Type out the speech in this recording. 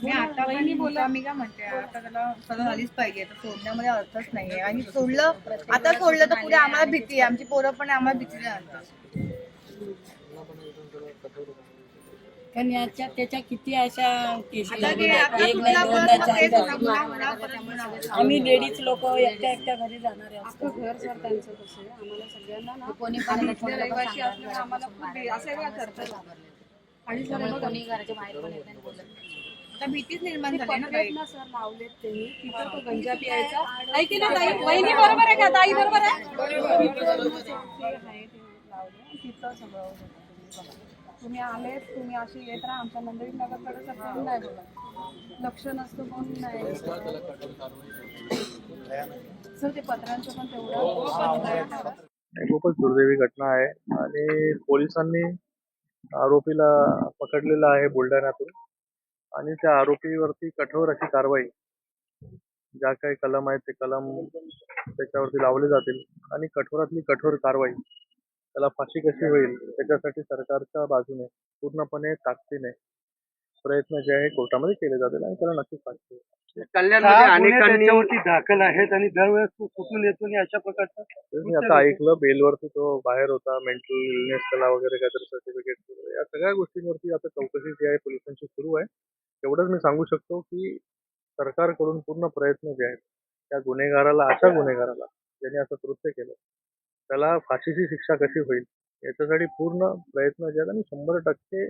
मी आता पण बोला, मी काय म्हणते, आता त्याला सजा झालीच पाहिजे. तर सोडण्यामध्ये अर्थच नाहीये. आणि सोडलं तर पुढे आम्हाला भीती आहे. आमची पोरं पण आम्हाला भीतीने आणतात. पण त्याच्या किती अशा केसेस आता झालेल्या आहेत. एक नाही, दोन नाही, चार. आम्ही लेडीज लोक एकट्या एकट्या घरी जाणार आहे. अख्खं घर सर त्यांचं कसं आहे, आम्हाला सगळ्यांना ना कोणी आम्ही इथले रहिवासी असल्यामुळे आम्हाला खूप असं वेगळं करतात. आणि सर हे बघा, कोणी घराच्या बाहेर पण येत नाही, बोलत नाही. आता भीतीच निर्माण ते झाली ना पत्रेत ताई. ना सर लावलेत त्यांनी, तिथं तो गंजा पियायचा. ऐकी ना ताई, वहिनी बरोबर आहे का? ताई बरोबर आहे. तिथं ना सेफ्टी आहे, ते लावले. तिथं सगळं होतं. तुम्ही बघा. तुम्ही आलेत, तुम्ही अशी येत राहा. आमच्या मंदिर नगरकडे सर कोण नाही बोलत, लक्ष नसतं, कोण नाही सर. ते पत्रांचं पण तेवढं खूपच दुर्दैवी घटना आहे आणि पोलिसांनी आरोपीला पकडलेला आहे बुलढाण्यातून आणि त्या आरोपीवरती कठोर अशी कारवाई, ज्या काही कलम आहेत ते कलम त्याच्यावरती लावले जातील आणि कठोरातली कठोर कारवाई, त्याला फाशी कशी होईल त्याच्यासाठी सरकारच्या बाजूने पूर्णपणे ताकदीने प्रयत्न जे आहे कोर्टामध्ये केले जातील आणि त्याला नक्कीच फाशी होईल. कल्याणमध्ये अनेकांनी दाखल आहेत आणि दरवेळेस तो कुठून येतो आणि अशा प्रकारचा मी आता ऐकलं बेलवरती तो बाहेर होता, मेंटल इलनेस त्याला वगैरे काहीतरी सर्टिफिकेट, या सगळ्या गोष्टींवरती आता चौकशी जी आहे पोलिसांची सुरू आहे. एवढंच मी सांगू शकतो की सरकारकडून पूर्ण प्रयत्न जे आहेत त्या गुन्हेगाराला, अशा गुन्हेगाराला ज्याने असं कृत्य केलं त्याला फाशीची शिक्षा कशी होईल याच्यासाठी पूर्ण प्रयत्न जे आहेत आणि 100%